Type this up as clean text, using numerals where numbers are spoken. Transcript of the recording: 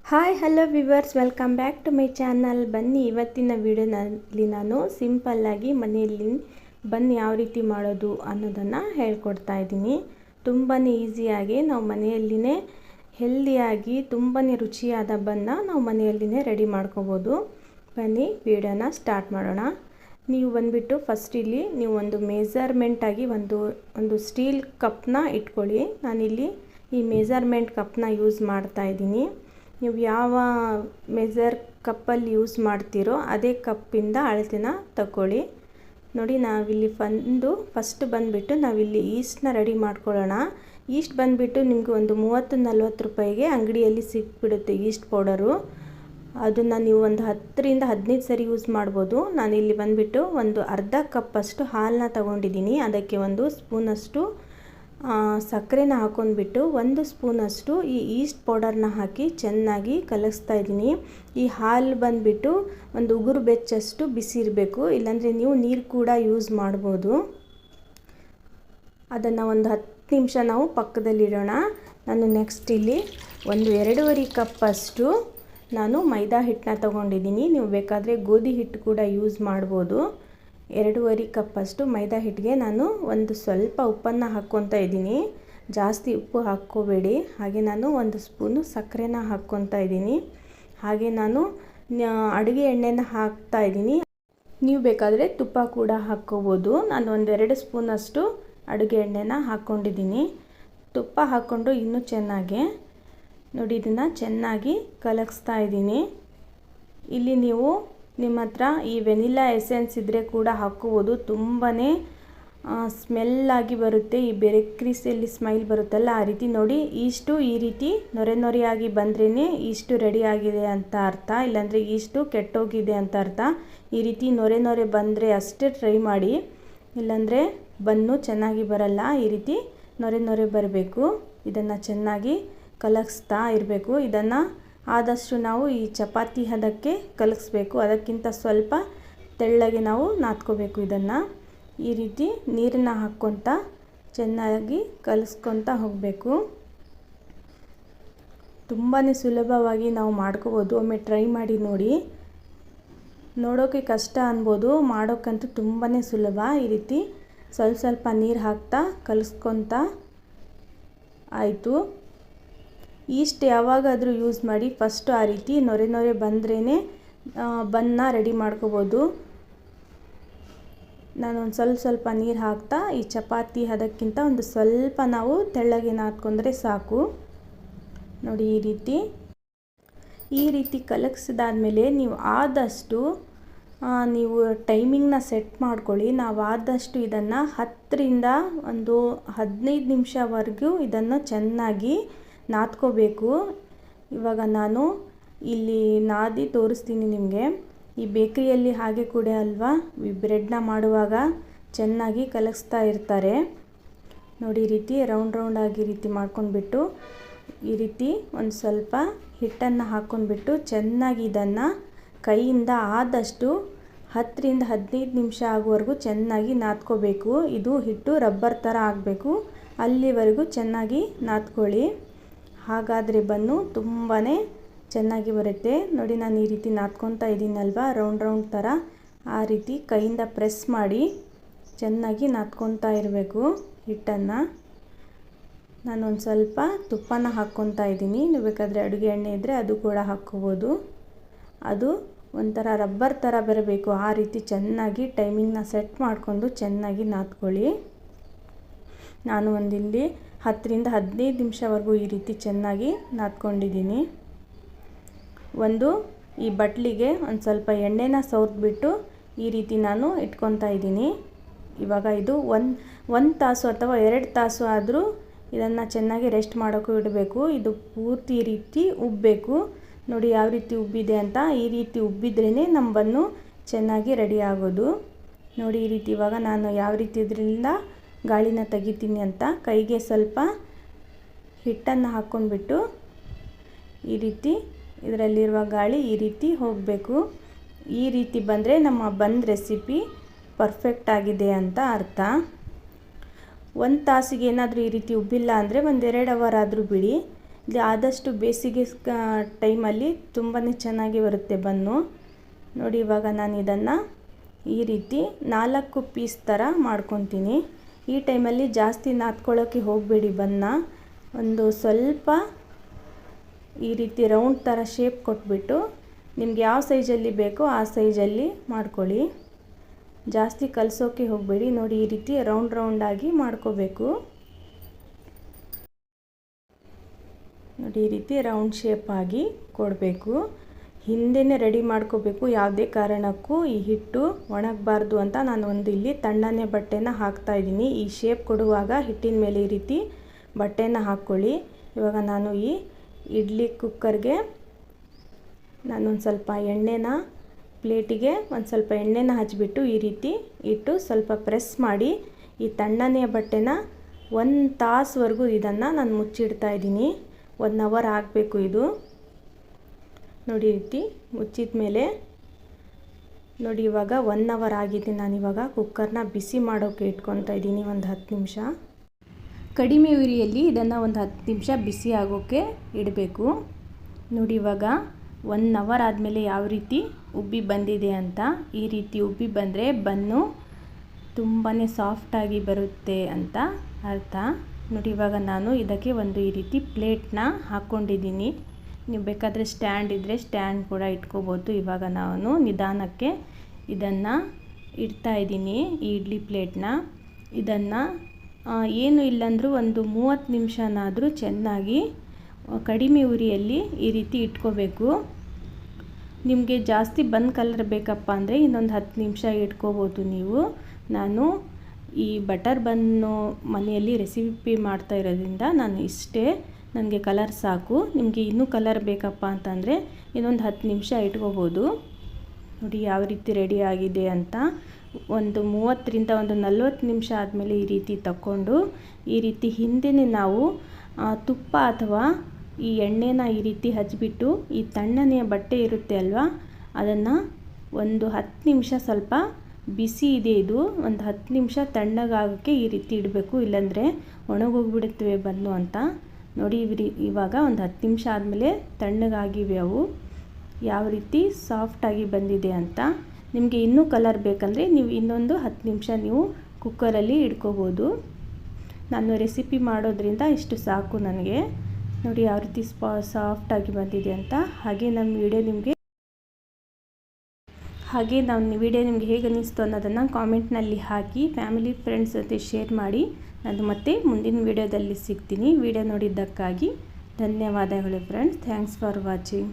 Hi hello viewers, welcome back to my channel. ಬನ್ನಿ, ಇವತ್ತಿನ ವಿಡಿಯೋನಲ್ಲಿ ನಾನು ಸಿಂಪಲ್ಲಾಗಿ ಮನೆಯಲ್ಲಿ ಬನ್ ಯಾವ ರೀತಿ ಮಾಡೋದು ಅನ್ನೋದನ್ನು ಹೇಳ್ಕೊಡ್ತಾ ಇದ್ದೀನಿ. ತುಂಬಾ ಈಸಿಯಾಗಿ ನಾವು ಮನೆಯಲ್ಲಿನೇ ಹೆಲ್ದಿಯಾಗಿ ತುಂಬಾ ರುಚಿಯಾದ ಬನ್ನ ನಾವು ಮನೆಯಲ್ಲಿನೇ ರೆಡಿ ಮಾಡ್ಕೋಬೋದು. ಬನ್ನಿ ವಿಡಿಯೋನ ಸ್ಟಾರ್ಟ್ ಮಾಡೋಣ. ನೀವು ಬಂದುಬಿಟ್ಟು ಫಸ್ಟ್ ಇಲ್ಲಿ ನೀವು ಒಂದು ಮೆಜರ್ಮೆಂಟಾಗಿ ಒಂದು ಸ್ಟೀಲ್ ಕಪ್ನ ಇಟ್ಕೊಳ್ಳಿ. ನಾನಿಲ್ಲಿ ಈ ಮೆಜರ್ಮೆಂಟ್ ಕಪ್ನ ಯೂಸ್ ಮಾಡ್ತಾ ಇದ್ದೀನಿ. ನೀವು ಯಾವ ಮೆಜರ್ ಕಪ್ಪಲ್ಲಿ ಯೂಸ್ ಮಾಡ್ತೀರೋ ಅದೇ ಕಪ್ಪಿಂದ ಅಳತೆನ ತಗೊಳ್ಳಿ. ನೋಡಿ, ನಾವಿಲ್ಲಿ ಫಸ್ಟ್ ಬಂದುಬಿಟ್ಟು ನಾವಿಲ್ಲಿ ಈಸ್ಟ್ನ ರೆಡಿ ಮಾಡ್ಕೊಳ್ಳೋಣ. ಈಸ್ಟ್ ಬಂದುಬಿಟ್ಟು ನಿಮಗೆ ಒಂದು 30-40 ರೂಪಾಯಿಗೆ ಅಂಗಡಿಯಲ್ಲಿ ಸಿಕ್ಬಿಡುತ್ತೆ ಈಸ್ಟ್ ಪೌಡರು. ಅದನ್ನು ನೀವು ಒಂದು 10-15 ಸರಿ ಯೂಸ್ ಮಾಡ್ಬೋದು. ನಾನಿಲ್ಲಿ ಬಂದುಬಿಟ್ಟು ಒಂದು ಅರ್ಧ ಕಪ್ಪಷ್ಟು ಹಾಲನ್ನ ತಗೊಂಡಿದ್ದೀನಿ. ಅದಕ್ಕೆ 1 ಸ್ಪೂನಷ್ಟು ಸಕ್ಕರೆನ ಹಾಕ್ಕೊಂಡ್ಬಿಟ್ಟು 1 ಸ್ಪೂನಷ್ಟು ಈ ಈಸ್ಟ್ ಪೌಡರ್ನ ಹಾಕಿ ಚೆನ್ನಾಗಿ ಕಲಿಸ್ತಾ ಇದ್ದೀನಿ. ಈ ಹಾಲು ಬಂದುಬಿಟ್ಟು ಒಂದು ಉಗುರು ಬೆಚ್ಚಷ್ಟು ಬಿಸಿ ಇರಬೇಕು, ಇಲ್ಲಾಂದರೆ ನೀವು ನೀರು ಕೂಡ ಯೂಸ್ ಮಾಡ್ಬೋದು. ಅದನ್ನು ಒಂದು 10 ನಿಮಿಷ ನಾವು ಪಕ್ಕದಲ್ಲಿಡೋಣ. ನಾನು ನೆಕ್ಸ್ಟ್ ಇಲ್ಲಿ 2.5 ಕಪ್ಪಷ್ಟು ನಾನು ಮೈದಾ ಹಿಟ್ಟನ್ನ ತೊಗೊಂಡಿದ್ದೀನಿ. ನೀವು ಬೇಕಾದರೆ ಗೋಧಿ ಹಿಟ್ಟು ಕೂಡ ಯೂಸ್ ಮಾಡ್ಬೋದು. 2.5 ಕಪ್ಪಷ್ಟು ಮೈದಾ ಹಿಟ್ಟಿಗೆ ನಾನು ಸ್ವಲ್ಪ ಉಪ್ಪನ್ನು ಹಾಕ್ಕೊತಾ ಇದ್ದೀನಿ. ಜಾಸ್ತಿ ಉಪ್ಪು ಹಾಕ್ಕೋಬೇಡಿ. ಹಾಗೆ ನಾನು 1 ಸ್ಪೂನು ಸಕ್ಕರೆನ ಹಾಕ್ಕೊತಾ ಇದ್ದೀನಿ. ಹಾಗೆ ನಾನು ಅಡುಗೆ ಎಣ್ಣೆನ ಹಾಕ್ತಾ ಇದ್ದೀನಿ. ನೀವು ಬೇಕಾದರೆ ತುಪ್ಪ ಕೂಡ ಹಾಕ್ಕೋಬೋದು. ನಾನು 2 ಸ್ಪೂನಷ್ಟು ಅಡುಗೆ ಎಣ್ಣೆನ ಹಾಕ್ಕೊಂಡಿದ್ದೀನಿ. ತುಪ್ಪ ಹಾಕ್ಕೊಂಡು ಇನ್ನೂ ಚೆನ್ನಾಗಿ ನೋಡಿ ಇದನ್ನು ಚೆನ್ನಾಗಿ ಕಲಗಿಸ್ತಾ ಇದ್ದೀನಿ. ಇಲ್ಲಿ ನೀವು ನಿಮ್ಮ ಹತ್ರ ಈ ವೆನಿಲಾ ಎಸೆನ್ಸ್ ಇದ್ದರೆ ಕೂಡ ಹಾಕ್ಕೋಬೋದು. ತುಂಬಾ ಸ್ಮೆಲ್ಲಾಗಿ ಬರುತ್ತೆ. ಈ ಬೇಕರೀಸಲ್ಲಿ ಸ್ಮೈಲ್ ಬರುತ್ತಲ್ಲ, ಆ ರೀತಿ ನೋಡಿ. ಈ ರೀತಿ ನೊರೆಯಾಗಿ ಬಂದ್ರೇ ಇಷ್ಟು ರೆಡಿ ಆಗಿದೆ ಅಂತ ಅರ್ಥ, ಇಲ್ಲಾಂದರೆ ಇಷ್ಟು ಕೆಟ್ಟೋಗಿದೆ ಅಂತ ಅರ್ಥ. ಈ ರೀತಿ ನೊರೆ ಬಂದರೆ ಅಷ್ಟೇ ಟ್ರೈ ಮಾಡಿ, ಇಲ್ಲಾಂದರೆ ಬನ್ನು ಚೆನ್ನಾಗಿ ಬರಲ್ಲ. ಈ ರೀತಿ ನೊರೆ ಬರಬೇಕು. ಇದನ್ನು ಚೆನ್ನಾಗಿ ಕಲಗಿಸ್ತಾ ಇರಬೇಕು. ಇದನ್ನು ಆದಷ್ಟು ನಾವು ಈ ಚಪಾತಿ ಹದಕ್ಕೆ ಕಲಗಿಸ್ಬೇಕು. ಅದಕ್ಕಿಂತ ಸ್ವಲ್ಪ ತೆಳ್ಳಗೆ ನಾವು ನಾದ್ಕೋಬೇಕು. ಇದನ್ನು ಈ ರೀತಿ ನೀರನ್ನು ಹಾಕ್ಕೊತ ಚೆನ್ನಾಗಿ ಕಲಿಸ್ಕೊತ ಹೋಗಬೇಕು. ತುಂಬಾ ಸುಲಭವಾಗಿ ನಾವು ಮಾಡ್ಕೋಬೋದು. ಒಮ್ಮೆ ಟ್ರೈ ಮಾಡಿ ನೋಡಿ. ನೋಡೋಕ್ಕೆ ಕಷ್ಟ ಅನ್ಬೋದು, ಮಾಡೋಕ್ಕಂತೂ ತುಂಬಾ ಸುಲಭ. ಈ ರೀತಿ ಸ್ವಲ್ಪ ನೀರು ಹಾಕ್ತಾ ಕಲಿಸ್ಕೊತ ಆಯಿತು. ಈಸ್ಟ್ ಯಾವಾಗಾದರೂ ಯೂಸ್ ಮಾಡಿ. ಫಸ್ಟು ಆ ರೀತಿ ನೊರೆ ಬಂದ್ರೇ ಬನ್ನ ರೆಡಿ ಮಾಡ್ಕೋಬೋದು. ನಾನು ಸ್ವಲ್ಪ ನೀರು ಹಾಕ್ತಾ ಈ ಚಪಾತಿ ಅದಕ್ಕಿಂತ ಸ್ವಲ್ಪ ನಾವು ತೆಳ್ಳಗೆ ನಾದ್ಕೊಂಡ್ರೆ ಸಾಕು. ನೋಡಿ, ಈ ರೀತಿ ಕಲಗಿಸಿದಾದ್ಮೇಲೆ ನೀವು ಆದಷ್ಟು ನೀವು ಟೈಮಿಂಗ್ನ ಸೆಟ್ ಮಾಡ್ಕೊಳ್ಳಿ. ನಾವು ಆದಷ್ಟು ಇದನ್ನು 10-15 ನಿಮಿಷವರೆಗೂ ಇದನ್ನು ಚೆನ್ನಾಗಿ ನಾದ್ಕೋಬೇಕು. ಇವಾಗ ನಾನು ಇಲ್ಲಿ ನಾದಿ ತೋರಿಸ್ತೀನಿ ನಿಮಗೆ. ಈ ಬೇಕರಿಯಲ್ಲಿ ಹಾಗೆ ಕೂಡ ಅಲ್ವಾ, ಈ ಬ್ರೆಡ್ನ ಮಾಡುವಾಗ ಚೆನ್ನಾಗಿ ಕಲಗಿಸ್ತಾ ಇರ್ತಾರೆ ನೋಡಿ. ಈ ರೀತಿ ರೌಂಡಾಗಿ ಈ ರೀತಿ ಮಾಡ್ಕೊಂಡ್ಬಿಟ್ಟು ಈ ರೀತಿ ಸ್ವಲ್ಪ ಹಿಟ್ಟನ್ನು ಹಾಕ್ಕೊಂಡ್ಬಿಟ್ಟು ಚೆನ್ನಾಗಿ ಇದನ್ನು ಕೈಯಿಂದ ಆದಷ್ಟು 10-15 ನಿಮಿಷ ಆಗುವವರೆಗೂ ಚೆನ್ನಾಗಿ ನಾದ್ಕೋಬೇಕು. ಇದು ಹಿಟ್ಟು ರಬ್ಬರ್ ಥರ ಆಗಬೇಕು. ಅಲ್ಲಿವರೆಗೂ ಚೆನ್ನಾಗಿ ನಾದ್ಕೊಳ್ಳಿ. ಹಾಗಾದರೆ ಬನ್ನು ತುಂಬಾ ಚೆನ್ನಾಗಿ ಬರುತ್ತೆ. ನೋಡಿ, ನಾನು ಈ ರೀತಿ ನಾದ್ಕೊತಾ ಇದ್ದೀನಲ್ವ, ರೌಂಡ್ ಥರ. ಆ ರೀತಿ ಕೈಯಿಂದ ಪ್ರೆಸ್ ಮಾಡಿ ಚೆನ್ನಾಗಿ ನಾದ್ಕೊತಾ ಇರಬೇಕು ಹಿಟ್ಟನ್ನು. ನಾನು ಸ್ವಲ್ಪ ತುಪ್ಪನ ಹಾಕ್ಕೊತಾ ಇದ್ದೀನಿ. ನೀವು ಬೇಕಾದರೆ ಅಡುಗೆ ಎಣ್ಣೆ ಇದ್ದರೆ ಅದು ಕೂಡ ಹಾಕ್ಕೋಬೋದು. ಅದು ಒಂಥರ ರಬ್ಬರ್ ಥರ ಬರಬೇಕು. ಆ ರೀತಿ ಚೆನ್ನಾಗಿ ಟೈಮಿಂಗ್ನ ಸೆಟ್ ಮಾಡಿಕೊಂಡು ಚೆನ್ನಾಗಿ ನಾದ್ಕೊಳ್ಳಿ. ನಾನು ಇಲ್ಲಿ 10-15 ನಿಮಿಷವರೆಗೂ ಈ ರೀತಿ ಚೆನ್ನಾಗಿ ನಾದ್ಕೊಂಡಿದ್ದೀನಿ. ಈ ಬಟ್ಲಿಗೆ ಸ್ವಲ್ಪ ಎಣ್ಣೆನ ಸವರ್ದ್ಬಿಟ್ಟು ಈ ರೀತಿ ನಾನು ಇಟ್ಕೊತಾ ಇದ್ದೀನಿ. ಇವಾಗ ಇದು ಒಂದು ತಾಸು ಅಥವಾ 2 ತಾಸು ಆದರೂ ಇದನ್ನು ಚೆನ್ನಾಗಿ ರೆಸ್ಟ್ ಮಾಡೋಕ್ಕೂ ಇಡಬೇಕು. ಇದು ಪೂರ್ತಿ ಈ ರೀತಿ ಉಬ್ಬಬೇಕು. ನೋಡಿ ಯಾವ ರೀತಿ ಉಬ್ಬಿದೆ ಅಂತ. ಈ ರೀತಿ ಉಬ್ಬಿದ್ರೇ ನಮ್ಮ ಬನ್ನು ಚೆನ್ನಾಗಿ ರೆಡಿ ಆಗೋದು. ನೋಡಿ, ಈ ರೀತಿ ಇವಾಗ ನಾನು ಯಾವ ರೀತಿ ಇದರಿಂದ ಗಾಳಿನ ತೆಗಿತೀನಿ ಅಂತ ಕೈಗೆ ಸ್ವಲ್ಪ ಹಿಟ್ಟನ್ನು ಹಾಕ್ಕೊಂಡ್ಬಿಟ್ಟು ಈ ರೀತಿ ಇದರಲ್ಲಿರುವ ಗಾಳಿ ಈ ರೀತಿ ಹೋಗಬೇಕು. ಈ ರೀತಿ ಬಂದರೆ ನಮ್ಮ ಬನ್ ರೆಸಿಪಿ ಪರ್ಫೆಕ್ಟ್ ಆಗಿದೆ ಅಂತ ಅರ್ಥ. 1 ತಾಸಿಗೆ ಏನಾದರೂ ಈ ರೀತಿ ಉಬ್ಬಿಲ್ಲ ಅಂದರೆ 1-2 ಅವರ್ ಆದರೂ ಬಿಡಿ. ಇಲ್ಲಿ ಆದಷ್ಟು ಬೇಸಿಗೆ ಟೈಮಲ್ಲಿ ತುಂಬಾ ಚೆನ್ನಾಗಿ ಬರುತ್ತೆ ಬನ್ನು. ನೋಡಿ ಇವಾಗ ನಾನು ಇದನ್ನು ಈ ರೀತಿ 4 ಪೀಸ್ ಥರ ಮಾಡ್ಕೊತೀನಿ. ಈ ಟೈಮಲ್ಲಿ ಜಾಸ್ತಿ ನಾದ್ಕೊಳ್ಳೋಕ್ಕೆ ಹೋಗಬೇಡಿ ಬನ್ನ. ಒಂದು ಸ್ವಲ್ಪ ಈ ರೀತಿ ರೌಂಡ್ ಥರ ಶೇಪ್ ಕೊಟ್ಬಿಟ್ಟು ನಿಮ್ಗೆ ಯಾವ ಸೈಜಲ್ಲಿ ಬೇಕೋ ಆ ಸೈಜಲ್ಲಿ ಮಾಡ್ಕೊಳ್ಳಿ. ಜಾಸ್ತಿ ಕಲಸೋಕ್ಕೆ ಹೋಗಬೇಡಿ. ನೋಡಿ ಈ ರೀತಿ ರೌಂಡಾಗಿ ಮಾಡ್ಕೋಬೇಕು. ನೋಡಿ ಈ ರೀತಿ ರೌಂಡ್ ಶೇಪ್ ಆಗಿ ಕೊಡಬೇಕು. ಹಿಂದೆನೇ ರೆಡಿ ಮಾಡ್ಕೋಬೇಕು. ಯಾವುದೇ ಕಾರಣಕ್ಕೂ ಈ ಹಿಟ್ಟು ಒಣಗಬಾರ್ದು ಅಂತ ನಾನು ಒಂದು ಇಲ್ಲಿ ತಣ್ಣನೆ ಬಟ್ಟೆನ ಹಾಕ್ತಾಯಿದ್ದೀನಿ. ಈ ಶೇಪ್ ಕೊಡುವಾಗ ಹಿಟ್ಟಿನ ಮೇಲೆ ಈ ರೀತಿ ಬಟ್ಟೆನ ಹಾಕ್ಕೊಳ್ಳಿ. ಇವಾಗ ನಾನು ಈ ಇಡ್ಲಿ ಕುಕ್ಕರ್ಗೆ ನಾನೊಂದು ಸ್ವಲ್ಪ ಎಣ್ಣೆನ ಪ್ಲೇಟಿಗೆ ಒಂದು ಸ್ವಲ್ಪ ಎಣ್ಣೆನ ಹಚ್ಚಿಬಿಟ್ಟು ಈ ರೀತಿ ಇಟ್ಟು ಸ್ವಲ್ಪ ಪ್ರೆಸ್ ಮಾಡಿ ಈ ತಣ್ಣನೆಯ ಬಟ್ಟೆನ 1 ತಾಸುವರೆಗೂ ಇದನ್ನು ನಾನು ಮುಚ್ಚಿಡ್ತಾ ಇದ್ದೀನಿ. 1 ಅವರ್ ಆಗಬೇಕು ಇದು. ನೋಡಿ ಈ ರೀತಿ ಮುಚ್ಚಿದ ಮೇಲೆ ನೋಡಿ ಇವಾಗ 1 ಅವರ್ ಆಗಿದೆ. ನಾನಿವಾಗ ಕುಕ್ಕರ್ನ ಬಿಸಿ ಮಾಡೋಕ್ಕೆ ಇಟ್ಕೊತಾ ಇದ್ದೀನಿ ಒಂದು 10 ನಿಮಿಷ. ಕಡಿಮೆ ಉರಿಯಲ್ಲಿ ಇದನ್ನು ಒಂದು 10 ನಿಮಿಷ ಬಿಸಿ ಆಗೋಕ್ಕೆ ಇಡಬೇಕು. ನೋಡಿ ಇವಾಗ 1 ಅವರ್ ಆದಮೇಲೆ ಯಾವ ರೀತಿ ಉಬ್ಬಿ ಬಂದಿದೆ ಅಂತ. ಈ ರೀತಿ ಉಬ್ಬಿ ಬಂದರೆ ಬನ್ನು ತುಂಬಾ ಸಾಫ್ಟಾಗಿ ಬರುತ್ತೆ ಅಂತ ಅರ್ಥ. ನೋಡಿ ಇವಾಗ ನಾನು ಇದಕ್ಕೆ ಒಂದು ಈ ರೀತಿ ಪ್ಲೇಟ್ನ ಹಾಕ್ಕೊಂಡಿದ್ದೀನಿ. ನೀವು ಬೇಕಾದರೆ ಸ್ಟ್ಯಾಂಡ್ ಇದ್ದರೆ ಸ್ಟ್ಯಾಂಡ್ ಕೂಡ ಇಟ್ಕೋಬೋದು. ಇವಾಗ ನಾನು ನಿಧಾನಕ್ಕೆ ಇದನ್ನು ಇಡ್ತಾಯಿದ್ದೀನಿ ಈ ಇಡ್ಲಿ ಪ್ಲೇಟ್ನ. ಇದನ್ನು ಏನು ಇಲ್ಲಾಂದರೂ ಒಂದು 30 ನಿಮಿಷನಾದರೂ ಚೆನ್ನಾಗಿ ಕಡಿಮೆ ಉರಿಯಲ್ಲಿ ಈ ರೀತಿ ಇಟ್ಕೋಬೇಕು. ನಿಮಗೆ ಜಾಸ್ತಿ ಬನ್ ಕಲರ್ ಬೇಕಪ್ಪ ಅಂದರೆ ಇನ್ನೊಂದು 10 ನಿಮಿಷ ಇಟ್ಕೋಬೋದು ನೀವು. ನಾನು ಈ ಬಟರ್ ಬನ್ನು ಮನೆಯಲ್ಲಿ ರೆಸಿಪಿ ಮಾಡ್ತಾ ಇರೋದ್ರಿಂದ ನಾನು ಇಷ್ಟೇ, ನನಗೆ ಕಲರ್ ಸಾಕು. ನಿಮಗೆ ಇನ್ನೂ ಕಲರ್ ಬೇಕಪ್ಪ ಅಂತಂದರೆ ಇನ್ನೊಂದು 10 ನಿಮಿಷ ಇಟ್ಕೋಬೋದು. ನೋಡಿ ಯಾವ ರೀತಿ ರೆಡಿ ಆಗಿದೆ ಅಂತ. ಒಂದು 30ರಿಂದ ಒಂದು 40 ನಿಮಿಷ ಆದಮೇಲೆ ಈ ರೀತಿ ತಗೊಂಡು ಈ ರೀತಿ ಹಿಂದೆಯೇ ನಾವು ತುಪ್ಪ ಅಥವಾ ಈ ಎಣ್ಣೆನ ಈ ರೀತಿ ಹಚ್ಚಿಬಿಟ್ಟು ಈ ತಣ್ಣನೆಯ ಬಟ್ಟೆ ಇರುತ್ತೆ ಅಲ್ವಾ, ಅದನ್ನು ಒಂದು 10 ನಿಮಿಷ ಸ್ವಲ್ಪ ಬಿಸಿ ಇದೆ ಇದು, ಒಂದು 10 ನಿಮಿಷ ತಣ್ಣಗಾಗೋಕ್ಕೆ ಈ ರೀತಿ ಇಡಬೇಕು. ಇಲ್ಲಾಂದರೆ ಒಣಗೋಗ್ಬಿಡುತ್ತವೆ ಬನ್ನು ಅಂತ. ನೋಡಿ ಇವಾಗ ಒಂದು 10 ನಿಮಿಷ ಆದಮೇಲೆ ತಣ್ಣಗಾಗಿವೆ ಅವು. ಯಾವ ರೀತಿ ಸಾಫ್ಟಾಗಿ ಬಂದಿದೆ ಅಂತ. ನಿಮಗೆ ಇನ್ನೂ ಕಲರ್ ಬೇಕಂದರೆ ನೀವು ಇನ್ನೊಂದು 10 ನಿಮಿಷ ನೀವು ಕುಕ್ಕರಲ್ಲಿ ಇಡ್ಕೋಬೋದು. ನಾನು ರೆಸಿಪಿ ಮಾಡೋದ್ರಿಂದ ಇಷ್ಟು ಸಾಕು ನನಗೆ. ನೋಡಿ ಯಾವ ರೀತಿ ಸಾಫ್ಟಾಗಿ ಬಂದಿದೆ ಅಂತ. ಹಾಗೆ ನನ್ನ ವಿಡಿಯೋ ನಿಮಗೆ ಹೇಗೆ ಅನ್ನಿಸ್ತು ಅನ್ನೋದನ್ನು ಕಾಮೆಂಟ್ನಲ್ಲಿ ಹಾಕಿ ಫ್ಯಾಮಿಲಿ ಫ್ರೆಂಡ್ಸ್ ಜೊತೆ ಶೇರ್ ಮಾಡಿ. ನಾನು ಮತ್ತೆ ಮುಂದಿನ ವಿಡಿಯೋದಲ್ಲಿ ಸಿಗ್ತೀನಿ. ವಿಡಿಯೋ ನೋಡಿದ್ದಕ್ಕಾಗಿ ಧನ್ಯವಾದಗಳು ಫ್ರೆಂಡ್ಸ್. Thanks for watching.